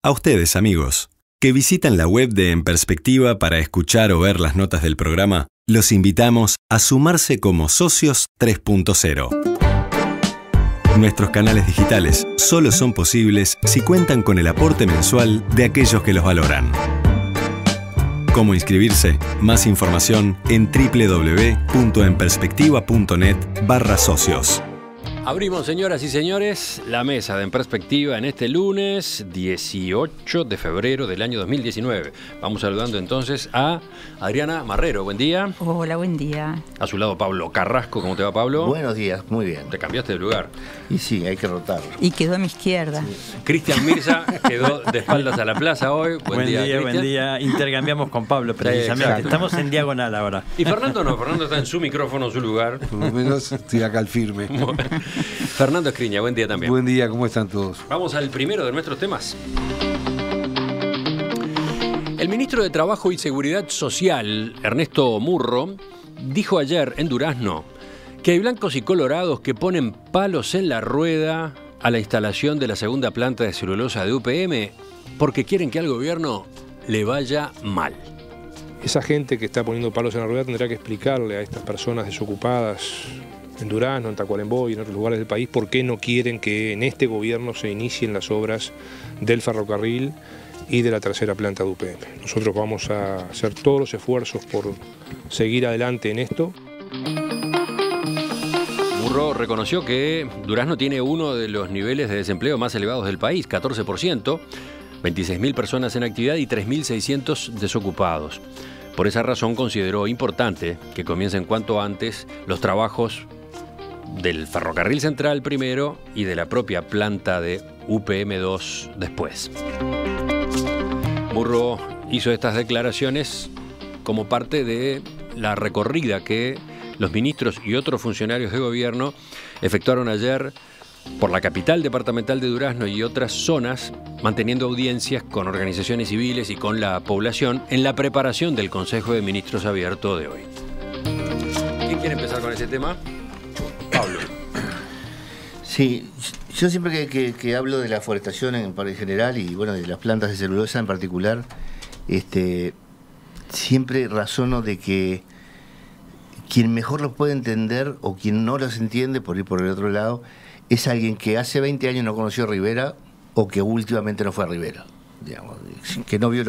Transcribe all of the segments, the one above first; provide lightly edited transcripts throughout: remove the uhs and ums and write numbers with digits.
A ustedes, amigos, que visitan la web de En Perspectiva para escuchar o ver las notas del programa, los invitamos a sumarse como socios 3.0. Nuestros canales digitales solo son posibles si cuentan con el aporte mensual de aquellos que los valoran. ¿Cómo inscribirse? Más información en www.enperspectiva.net/socios. Abrimos, señoras y señores, la mesa de En Perspectiva en este lunes 18 de febrero del año 2019. Vamos saludando entonces a Adriana Marrero. Buen día. Hola, buen día. A su lado Pablo Carrasco. ¿Cómo te va, Pablo? Buenos días, muy bien. Te cambiaste de lugar. Y sí, hay que rotar. Y quedó a mi izquierda. Sí. Cristian Mirza quedó de espaldas a la plaza hoy. Buen día, buen día. Intercambiamos con Pablo precisamente. Exacto. Estamos en diagonal ahora. Y Fernando no, Fernando está en su micrófono, en su lugar. Por lo menos estoy acá al firme. Fernando Escriña, buen día también. Buen día, ¿cómo están todos? Vamos al primero de nuestros temas. El ministro de Trabajo y Seguridad Social, Ernesto Murro, dijo ayer en Durazno que hay blancos y colorados que ponen palos en la rueda a la instalación de la segunda planta de celulosa de UPM porque quieren que al gobierno le vaya mal. Esa gente que está poniendo palos en la rueda tendrá que explicarle a estas personas desocupadas en Durazno, en Tacuarembó y en otros lugares del país por qué no quieren que en este gobierno se inicien las obras del ferrocarril y de la tercera planta de UPM. Nosotros vamos a hacer todos los esfuerzos por seguir adelante en esto. Murro reconoció que Durazno tiene uno de los niveles de desempleo más elevados del país, 14%, 26.000 personas en actividad y 3.600 desocupados. Por esa razón consideró importante que comiencen cuanto antes los trabajos del ferrocarril central primero y de la propia planta de UPM2 después. Murro hizo estas declaraciones como parte de la recorrida que los ministros y otros funcionarios de gobierno efectuaron ayer por la capital departamental de Durazno y otras zonas, manteniendo audiencias con organizaciones civiles y con la población en la preparación del Consejo de Ministros abierto de hoy. ¿Quién quiere empezar con ese tema? Pablo. Sí, yo siempre que hablo de la forestación en general y bueno, de las plantas de celulosa en particular, siempre razono de que quien mejor los puede entender o quien no los entiende, por ir por el otro lado, es alguien que hace 20 años no conoció a Rivera o que últimamente no fue a Rivera, digamos, que no vio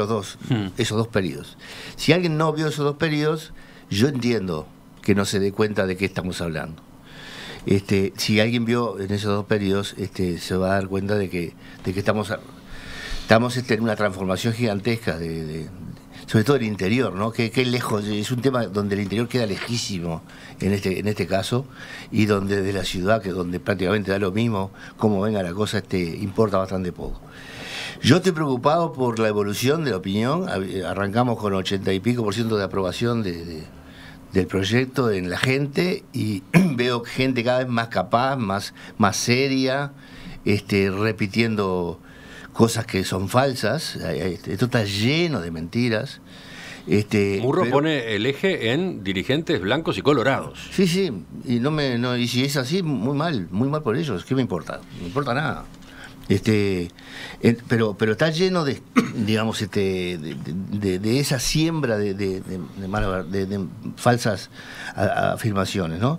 esos dos periodos. Si alguien no vio esos dos periodos, yo entiendo que no se dé cuenta de qué estamos hablando. Si alguien vio en esos dos periodos, se va a dar cuenta de que estamos en una transformación gigantesca sobre todo el interior, ¿no? Que lejos, es un tema donde el interior queda lejísimo en este caso, y donde de la ciudad, que donde prácticamente da lo mismo cómo venga la cosa, importa bastante poco. Yo estoy preocupado por la evolución de la opinión. Arrancamos con 80 y pico % de aprobación del proyecto en la gente, y veo gente cada vez más capaz, más seria, repitiendo cosas que son falsas. Esto está lleno de mentiras. Murro pone el eje en dirigentes blancos y colorados. Sí, y y si es así, muy mal por ellos. ¿Qué me importa? No me importa nada. Pero está lleno de, digamos, de esa siembra de falsas afirmaciones, ¿no?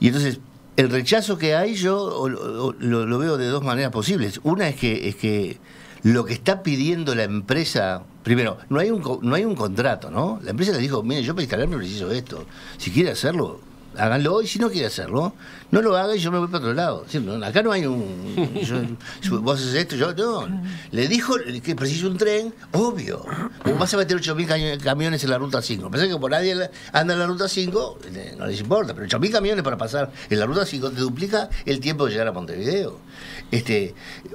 Y entonces el rechazo que hay, yo lo veo de dos maneras posibles. Una es que lo que está pidiendo la empresa, primero, no hay un contrato, ¿no? La empresa le dijo, mire, yo para instalarme preciso esto. Si quiere hacerlo, háganlo, y si no quiere hacerlo, no lo haga y yo me voy para otro lado. Acá no hay vos haces esto, yo no. Le dijo que preciso un tren, obvio. Vas a meter 8.000 camiones en la ruta 5. Pensé que por nadie anda en la ruta 5, no les importa, pero 8.000 camiones para pasar en la ruta 5 te duplica el tiempo de llegar a Montevideo.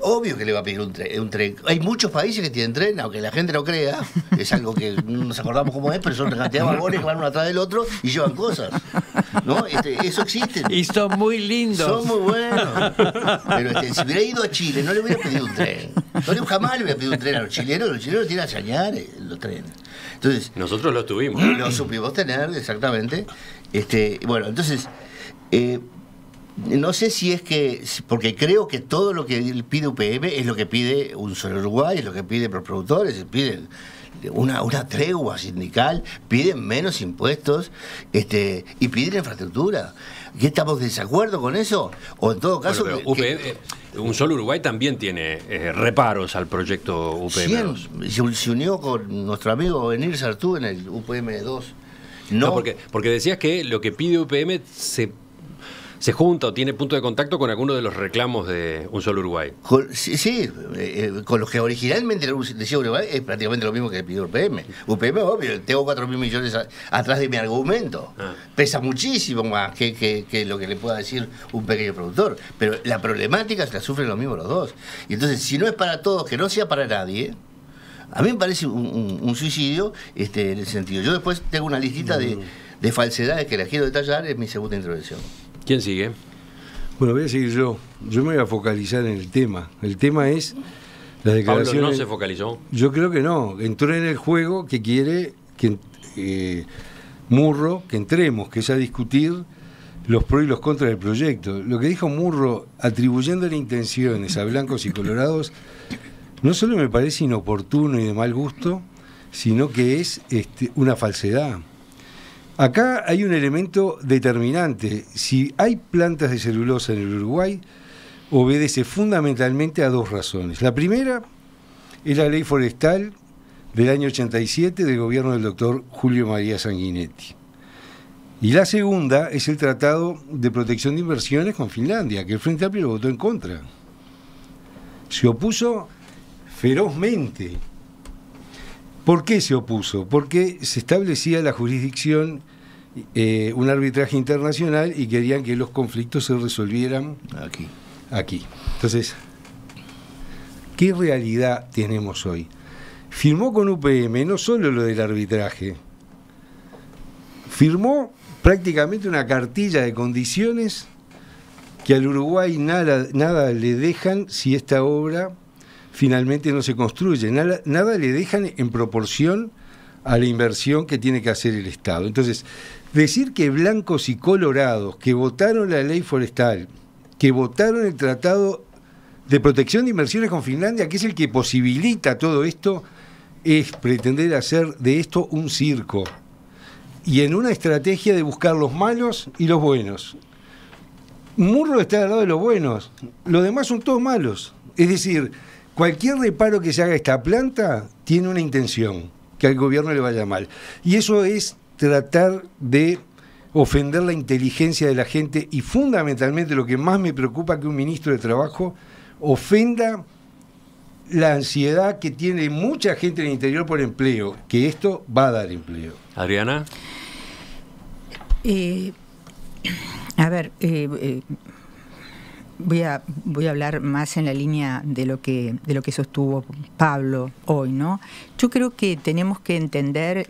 Obvio que le va a pedir un tren. Hay muchos países que tienen tren, aunque la gente no crea, es algo que no nos acordamos cómo es, pero son una cantidad de vagones que van uno atrás del otro y llevan cosas, ¿no? Eso existe. Y son muy lindos. Son muy buenos. Pero si hubiera ido a Chile, no le hubiera pedido un tren. Jamás le hubiera pedido un tren a los chilenos. Los chilenos tienen a Chañar los trenes. Entonces, nosotros los tuvimos. Los supimos tener, exactamente. Bueno, entonces, No sé si es que, porque creo que todo lo que pide UPM es lo que pide Un Solo Uruguay, es lo que pide los productores, piden una tregua sindical, piden menos impuestos y piden infraestructura. ¿Qué estamos de desacuerdo con eso? O en todo caso... Bueno, UPM, Un Solo Uruguay también tiene reparos al proyecto UPM2. Se unió con nuestro amigo Benir Sartú en el UPM2. No, porque decías que lo que pide UPM se junta o tiene punto de contacto con alguno de los reclamos de Un Solo Uruguay. Sí, con los que originalmente decía Uruguay es prácticamente lo mismo que pidió UPM. UPM, obvio, tengo 4.000 millones atrás de mi argumento. Pesa muchísimo más que lo que le pueda decir un pequeño productor. Pero la problemática la sufren los mismos los dos. Y entonces, si no es para todos, que no sea para nadie... A mí me parece un suicidio en ese sentido. Yo después tengo una listita de falsedades que las quiero detallar en mi segunda intervención. ¿Quién sigue? Bueno, voy a seguir yo. Yo me voy a focalizar en el tema. El tema es las declaraciones... ¿Pablo no se focalizó? Yo creo que no. Entró en el juego que quiere que Murro, que entremos, que es a discutir los pros y los contras del proyecto. Lo que dijo Murro, atribuyéndole intenciones a blancos y colorados, no solo me parece inoportuno y de mal gusto, sino que es una falsedad. Acá hay un elemento determinante. Si hay plantas de celulosa en el Uruguay, obedece fundamentalmente a dos razones. La primera es la ley forestal del año 87 del gobierno del doctor Julio María Sanguinetti. Y la segunda es el Tratado de Protección de Inversiones con Finlandia, que el Frente Amplio lo votó en contra. Se opuso ferozmente. ¿Por qué se opuso? Porque se establecía la jurisdicción, un arbitraje internacional, y querían que los conflictos se resolvieran aquí. Entonces, ¿qué realidad tenemos hoy? Firmó con UPM no solo lo del arbitraje, firmó prácticamente una cartilla de condiciones que al Uruguay nada le dejan si esta obra finalmente no se construye, nada le dejan en proporción a la inversión que tiene que hacer el Estado. Entonces, decir que blancos y colorados que votaron la ley forestal, que votaron el Tratado de Protección de Inversiones con Finlandia, que es el que posibilita todo esto, es pretender hacer de esto un circo. Y en una estrategia de buscar los malos y los buenos. Murro está al lado de los buenos, los demás son todos malos. Es decir, cualquier reparo que se haga a esta planta tiene una intención, que al gobierno le vaya mal. Y eso es tratar de ofender la inteligencia de la gente, y fundamentalmente lo que más me preocupa, que un ministro de Trabajo ofenda la ansiedad que tiene mucha gente en el interior por empleo, que esto va a dar empleo. Adriana. A ver, voy a hablar más en la línea de lo que sostuvo Pablo hoy, ¿no? Yo creo que tenemos que entender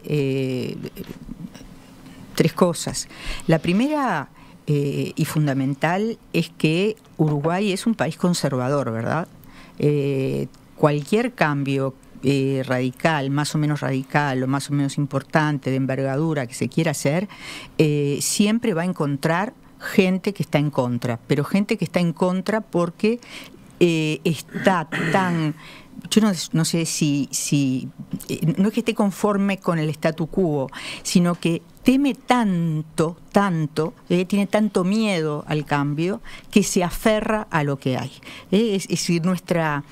tres cosas. La primera y fundamental es que Uruguay es un país conservador, ¿verdad? Cualquier cambio radical, más o menos radical o más o menos importante, de envergadura que se quiera hacer, siempre va a encontrar gente que está en contra, pero gente que está en contra porque está tan... Yo no sé si no es que esté conforme con el statu quo, sino que teme tanto, tiene tanto miedo al cambio, que se aferra a lo que hay. Es decir, nuestro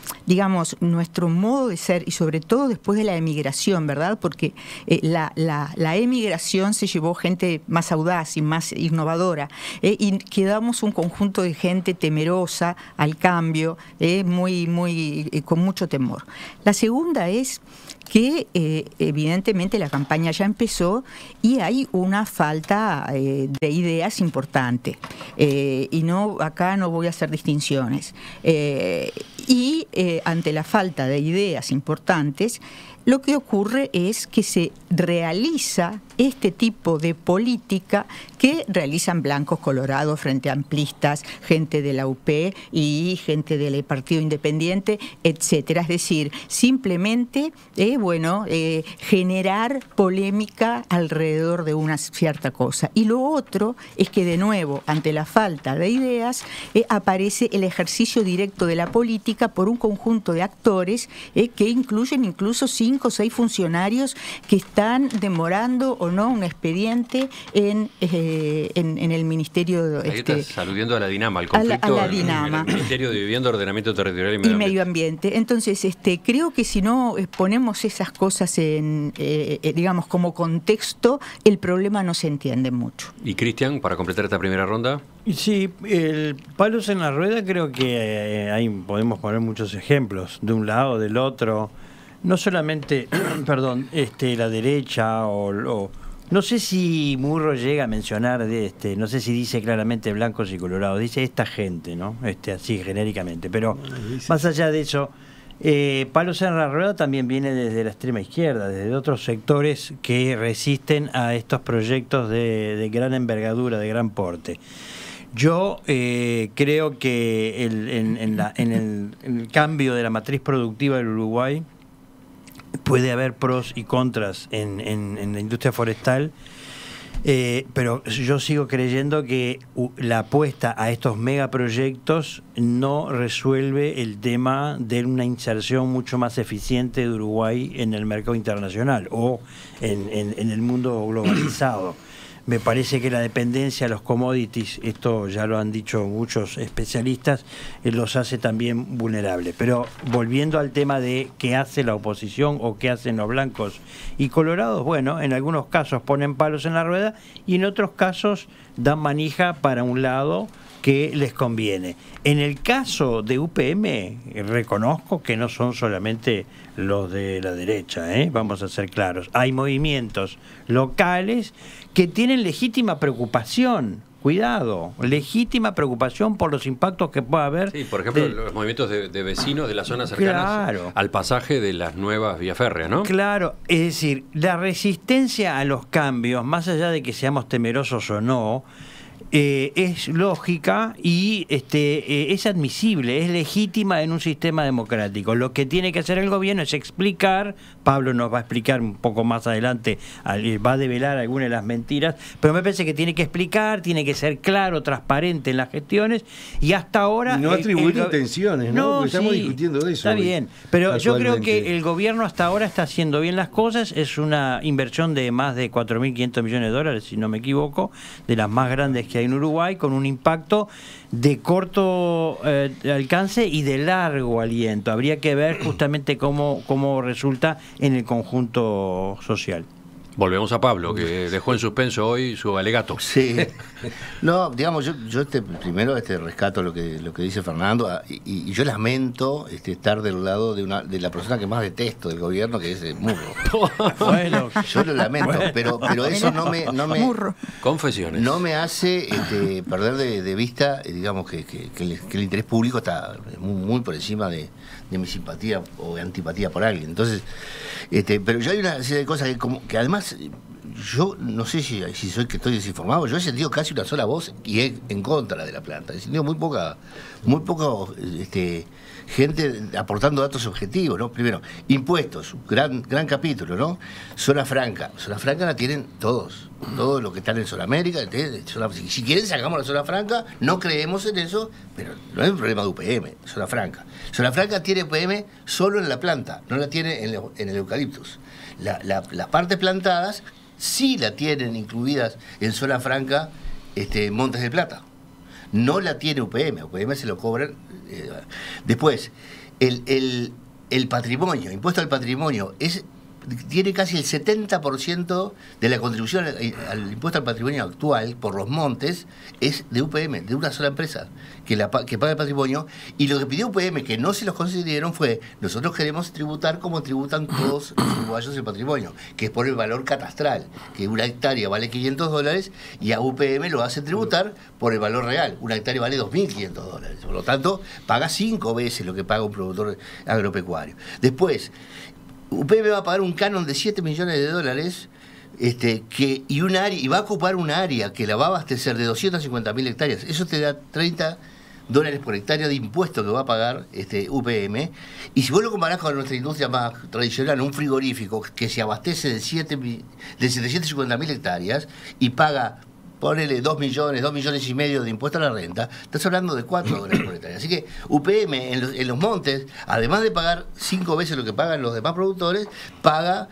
modo de ser, y sobre todo después de la emigración, ¿verdad? Porque la emigración se llevó gente más audaz y más innovadora, y quedamos un conjunto de gente temerosa al cambio, con mucho temor. La segunda es que evidentemente la campaña ya empezó y hay una falta de ideas importante, y acá no voy a hacer distinciones, Y ante la falta de ideas importantes, lo que ocurre es que se realiza este tipo de política que realizan blancos colorados frente a amplistas, gente de la UP y gente del Partido Independiente, etcétera. Es decir, simplemente generar polémica alrededor de una cierta cosa. Y lo otro es que, de nuevo, ante la falta de ideas, aparece el ejercicio directo de la política por un conjunto de actores que incluyen incluso 5 o 6 funcionarios que están demorando o no un expediente en el Ministerio. Ahí estás aludiendo a la DINAMA, al conflicto a la DINAMA. En el Ministerio de Vivienda, Ordenamiento Territorial y Medio Ambiente. Entonces, creo que si no ponemos esas cosas digamos, como contexto, el problema no se entiende mucho. Y Cristian, para completar esta primera ronda. Sí, el palos en la rueda creo que ahí podemos poner muchos ejemplos, de un lado, del otro. No solamente, perdón, la derecha o no sé si Murro llega a mencionar no sé si dice claramente blancos y colorados, dice esta gente, ¿no? Así genéricamente, pero más allá de eso, palos en la rueda también viene desde la extrema izquierda, desde otros sectores que resisten a estos proyectos de gran envergadura, de gran porte. Yo creo que en el cambio de la matriz productiva del Uruguay puede haber pros y contras en la industria forestal, pero yo sigo creyendo que la apuesta a estos megaproyectos no resuelve el tema de una inserción mucho más eficiente de Uruguay en el mercado internacional o en el mundo globalizado. Me parece que la dependencia a los commodities, esto ya lo han dicho muchos especialistas, los hace también vulnerables. Pero volviendo al tema de qué hace la oposición o qué hacen los blancos y colorados, bueno, en algunos casos ponen palos en la rueda y en otros casos dan manija para un lado que les conviene. En el caso de UPM, reconozco que no son solamente los de la derecha, vamos a ser claros. Hay movimientos locales que tienen legítima preocupación, cuidado, legítima preocupación por los impactos que pueda haber. Sí, por ejemplo, los movimientos de vecinos de las zonas cercanas al pasaje de las nuevas vías férreas, ¿no? Claro, es decir, la resistencia a los cambios, más allá de que seamos temerosos o no, es lógica y es admisible, es legítima en un sistema democrático. Lo que tiene que hacer el gobierno es explicar, Pablo nos va a explicar un poco más adelante, va a develar algunas de las mentiras, pero me parece que tiene que explicar, tiene que ser claro, transparente en las gestiones, y hasta ahora... Y no atribuir intenciones, ¿no? Porque estamos discutiendo de eso. Está bien, pero yo creo que el gobierno hasta ahora está haciendo bien las cosas, es una inversión de más de 4.500 millones de dólares, si no me equivoco, de las más grandes que hay en Uruguay, con un impacto de corto alcance y de largo aliento. Habría que ver justamente cómo resulta en el conjunto social. Volvemos a Pablo, que dejó en suspenso hoy su alegato. Sí. No, digamos, yo primero rescato lo que dice Fernando, y yo lamento estar del lado de la persona que más detesto del gobierno, que es Murro. Bueno, yo lo lamento, pero eso no me Murro. Confesiones. No me hace perder de vista, digamos, que el interés público está muy por encima de mi simpatía o antipatía por alguien. Entonces, pero yo hay una serie de cosas que además yo no sé si estoy desinformado. Yo he sentido casi una sola voz y es en contra de la planta. He sentido muy poca gente aportando datos objetivos, ¿no? Primero, impuestos, gran capítulo, ¿no? Zona franca la tienen todos los que están en Sudamérica. Si quieren sacamos la zona franca, no creemos en eso, pero no es un problema de UPM, zona franca tiene UPM solo en la planta, no la tiene en el eucaliptus. Las partes plantadas sí la tienen incluidas en zona franca Montes de Plata. No la tiene UPM se lo cobran. Después, el patrimonio, impuesto al patrimonio, es tiene casi el 70% de la contribución al impuesto al patrimonio actual por los montes, es de UPM, de una sola empresa que paga el patrimonio. Y lo que pidió UPM, que no se los concedieron, fue: nosotros queremos tributar como tributan todos los uruguayos el patrimonio, que es por el valor catastral, que una hectárea vale $500 y a UPM lo hacen tributar por el valor real. Una hectárea vale $2.500. Por lo tanto, paga 5 veces lo que paga un productor agropecuario. Después, UPM va a pagar un canon de $7 millones, y va a ocupar un área que la va a abastecer de 250.000 hectáreas. Eso te da $30 por hectárea de impuesto que va a pagar UPM. Y si vos lo comparás con nuestra industria más tradicional, un frigorífico que se abastece de 750.000 hectáreas y paga, ponele 2 millones y medio de impuesto a la renta, estás hablando de $4 por hectárea. Así que UPM en los montes, además de pagar 5 veces lo que pagan los demás productores, paga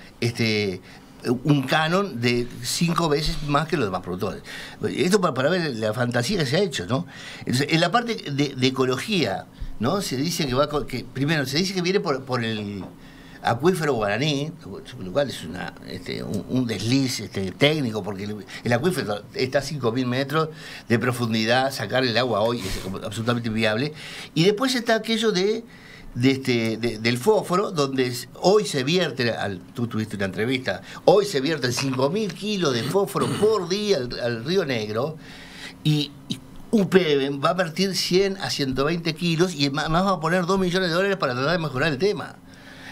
un canon de 5 veces más que los demás productores. Esto para ver la fantasía que se ha hecho, ¿no? Entonces, en la parte de ecología, ¿no? Se dice primero se dice que viene por el acuífero guaraní, lo cual es un desliz técnico, porque el acuífero está a 5.000 metros de profundidad, sacar el agua hoy es absolutamente inviable. Y después está aquello del fósforo, donde hoy se vierte, tú tuviste una entrevista, hoy se vierten 5.000 kilos de fósforo por día al Río Negro, y UPM va a vertir 100 a 120 kilos y más va a poner $2 millones para tratar de mejorar el tema.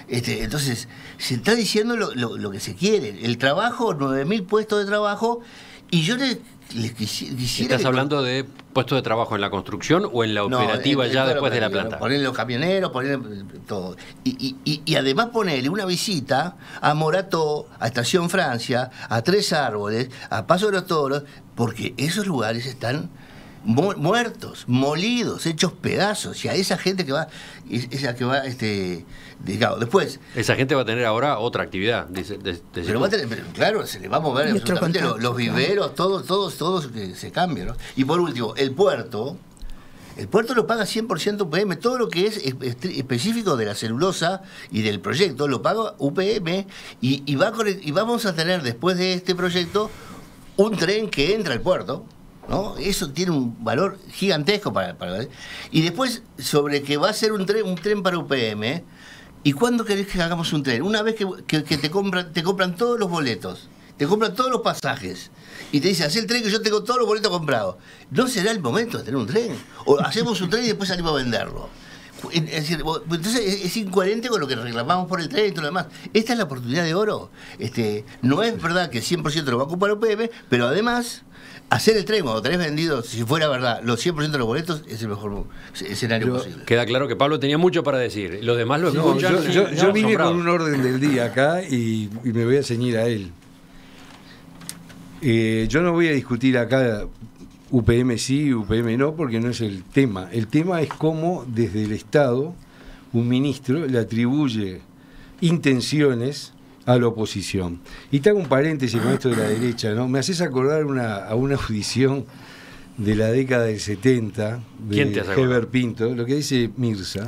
Entonces, se está diciendo lo que se quiere. El trabajo, 9.000 puestos de trabajo, y yo les quisiera... ¿Estás hablando de puestos de trabajo en la construcción o en la operativa ya después de la planta? Ponerle los camioneros, ponerle todo. Y además ponerle una visita a Morató, a Estación Francia, a Tres Árboles, a Paso de los Toros, porque esos lugares están muertos, molidos, hechos pedazos, y a esa gente que va, digamos, después... Esa gente va a tener ahora otra actividad, pero va a tener, claro, se le va a mover absolutamente los viveros, todos se cambian, ¿no? Y por último, el puerto lo paga 100% UPM, todo lo que es específico de la celulosa y del proyecto lo paga UPM, y vamos a tener después de este proyecto un tren que entra al puerto, ¿no? Eso tiene un valor gigantesco para y después sobre que va a ser un tren para UPM. ¿Y cuándo querés que hagamos un tren? Una vez que te compran todos los boletos, te compran todos los pasajes y te dicen: haz el tren que yo tengo todos los boletos comprados. ¿No será el momento de tener un tren? O hacemos un tren y después salimos a venderlo. Es decir, entonces es incoherente con lo que reclamamos por el tren y todo lo demás. Esta es la oportunidad de oro. No es verdad que 100% lo va a ocupar UPM, pero además hacer el tren cuando tenés vendido, si fuera verdad, los 100% de los boletos, es el mejor escenario posible. Queda claro que Pablo tenía mucho para decir. Los demás lo escuchan. Yo vine con un orden del día acá y me voy a ceñir a él. Yo no voy a discutir acá UPM sí, UPM no, porque no es el tema. El tema es cómo desde el Estado un ministro le atribuye intenciones a la oposición. Y te hago un paréntesis con esto de la derecha, ¿no? Me haces acordar a una audición de la década del 70 de Heber Pinto, lo que dice Mirza.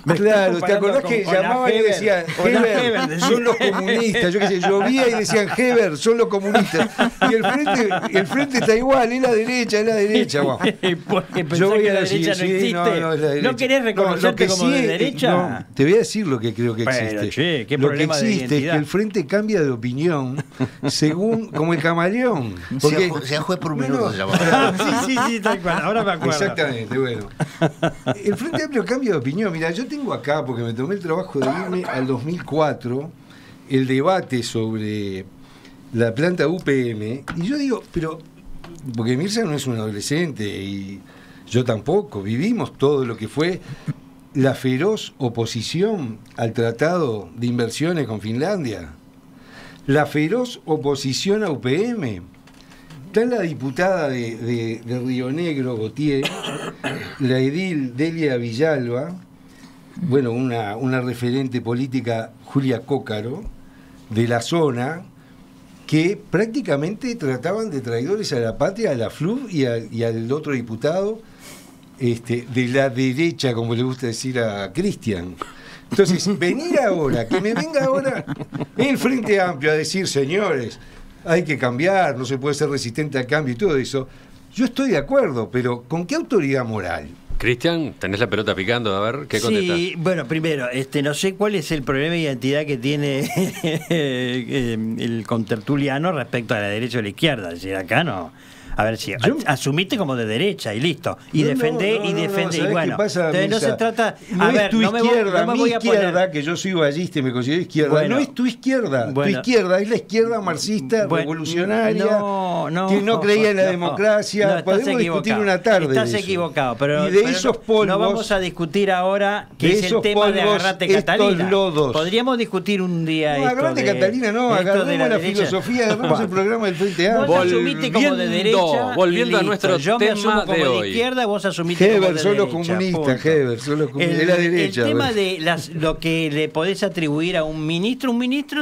Claro, ¿te acordás que llamaban y decían: Heber, son los comunistas? Yo qué sé, llovía y decían: Heber, son los comunistas. Y el frente está igual, es la derecha. Bueno. Porque yo voy a decir, no existe. ¿No querés reconocerte como de derecha? No, te voy a decir lo que creo que existe. Che, ¿qué lo que problema existe es que el frente cambia de opinión según, como el camaleón. Porque sea juez por un minuto se llama. Sí, tal cual. Ahora me acuerdo. Exactamente, bueno. El Frente Amplio cambia de opinión. Mira, yo tengo acá, porque me tomé el trabajo de irme al 2004, el debate sobre la planta UPM, y yo digo, pero, porque Mirza no es un adolescente, y yo tampoco, vivimos todo lo que fue la feroz oposición al tratado de inversiones con Finlandia, la feroz oposición a UPM. Está la diputada de Río Negro, Gautier, la edil Delia Villalba, bueno, una referente política, Julia Cócaro, de la zona, que prácticamente trataban de traidores a la patria, a la FLUB y al otro diputado de la derecha, como le gusta decir a Cristian. Entonces, venir ahora, que me venga ahora el Frente Amplio a decir, señores, hay que cambiar, no se puede ser resistente al cambio y todo eso, yo estoy de acuerdo, pero ¿con qué autoridad moral? Cristian, tenés la pelota picando, a ver, ¿qué contestás? Sí, bueno, primero, no sé cuál es el problema de identidad que tiene el contertuliano respecto a la derecha o la izquierda. Es decir, acá no. A ver, si asumiste como de derecha y listo. Y defendé. Y bueno, pasa, entonces no se trata. No es tu izquierda, mi izquierda, poner... que yo soy ballista y me considero izquierda. Bueno, no es tu izquierda. Tu izquierda es la izquierda marxista, revolucionaria, que no creía en la democracia. Podemos discutir una tarde. Estás equivocado, pero, y de esos polvos, no vamos a discutir ahora que es el tema de Agarrate Catalina. Lodos. Podríamos discutir un día esto. Agarrate Catalina, no, agarremos la filosofía, agarremos el programa del Frente Amplio. Vos asumiste como de derecha. Volviendo a nuestro tema de hoy. Izquierda, vos asumiste como de derecha. Son los comunistas, Heber, son los comunistas. Es la derecha. El tema de lo que le podés atribuir a un ministro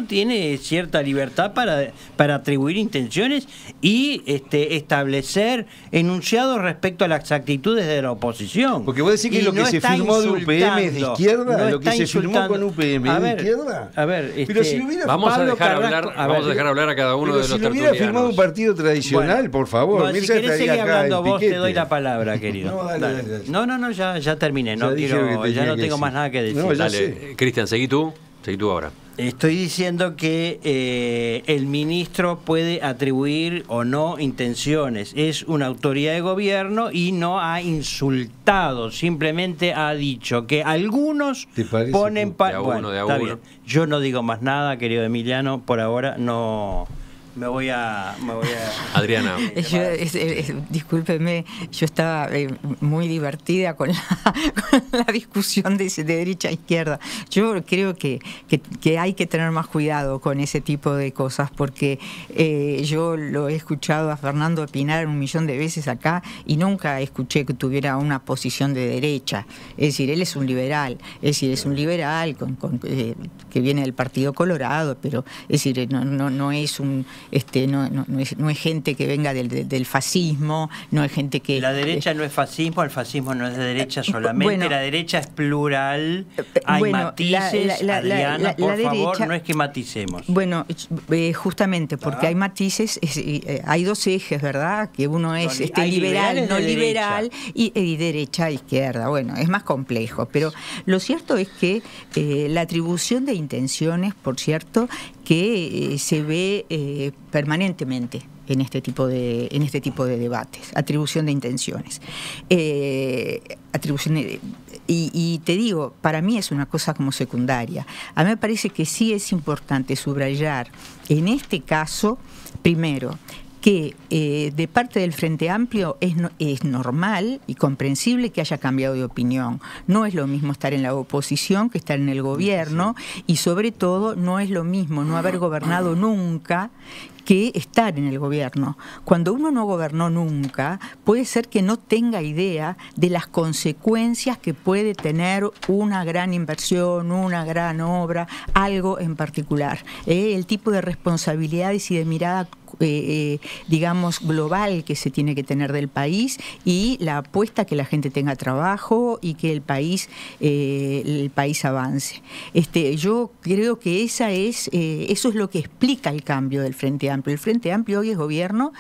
tiene cierta libertad para atribuir intenciones y establecer enunciados respecto a las actitudes de la oposición. Porque vos decís que lo que se firmó de UPM es de izquierda, lo que se firmó con UPM es de izquierda. A ver, pero si hubiera vamos a dejar hablar a cada uno de los tertulianos. Si lo hubiera firmado un partido tradicional, por favor. Bueno, si querés seguir hablando vos, te doy la palabra, querido. Dale. No, ya terminé. Ya no tengo más nada que decir. No, dale, Cristian, seguí tú ahora. Estoy diciendo que el ministro puede atribuir o no intenciones. Es una autoridad de gobierno y no ha insultado. Simplemente ha dicho que algunos ponen... Bueno, está bien. Yo no digo más nada, querido Emiliano. Por ahora no... Me voy a... Adriana. Discúlpeme, yo estaba muy divertida con la discusión de derecha a izquierda. Yo creo que hay que tener más cuidado con ese tipo de cosas, porque yo lo he escuchado a Fernando opinar 1.000.000 de veces acá y nunca escuché que tuviera una posición de derecha. Es decir, él es un liberal, es un liberal que viene del Partido Colorado, pero es decir, no es un... no es gente que venga del fascismo, no es gente que... La derecha no es fascismo, el fascismo no es de derecha solamente, bueno, la derecha es plural, hay matices, Adriana, por favor, no es que maticemos. Bueno, justamente porque hay matices, hay dos ejes, ¿verdad? Que uno es liberal, no liberal, y derecha e izquierda. Bueno, es más complejo, pero lo cierto es que la atribución de intenciones, por cierto, que se ve permanentemente en este tipo de debates, atribución de intenciones. Y te digo, para mí es una cosa como secundaria. A mí me parece que sí es importante subrayar en este caso, primero, que de parte del Frente Amplio es normal y comprensible que haya cambiado de opinión. No es lo mismo estar en la oposición que estar en el gobierno, y sobre todo no es lo mismo no haber gobernado nunca que estar en el gobierno. Cuando uno no gobernó nunca, puede ser que no tenga idea de las consecuencias que puede tener una gran inversión, una gran obra, algo en particular. El tipo de responsabilidades y de mirada digamos global que se tiene que tener del país, y la apuesta que la gente tenga trabajo y que el país avance. Yo creo que eso es lo que explica el cambio del Frente Amplio. El Frente Amplio hoy es gobierno,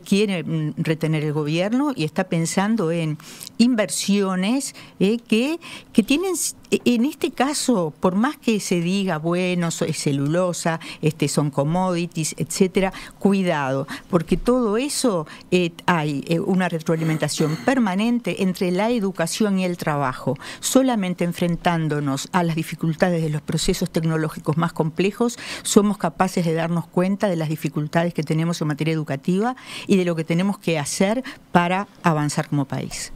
quiere retener el gobierno y está pensando en inversiones que tienen, en este caso, por más que se diga, bueno, es celulosa, son commodities, etcétera, cuidado, porque todo eso hay una retroalimentación permanente entre la educación y el trabajo. Solamente enfrentándonos a las dificultades de los procesos tecnológicos más complejos somos capaces de darnos cuenta de las dificultades que tenemos en materia educativa y de lo que tenemos que hacer para avanzar como país.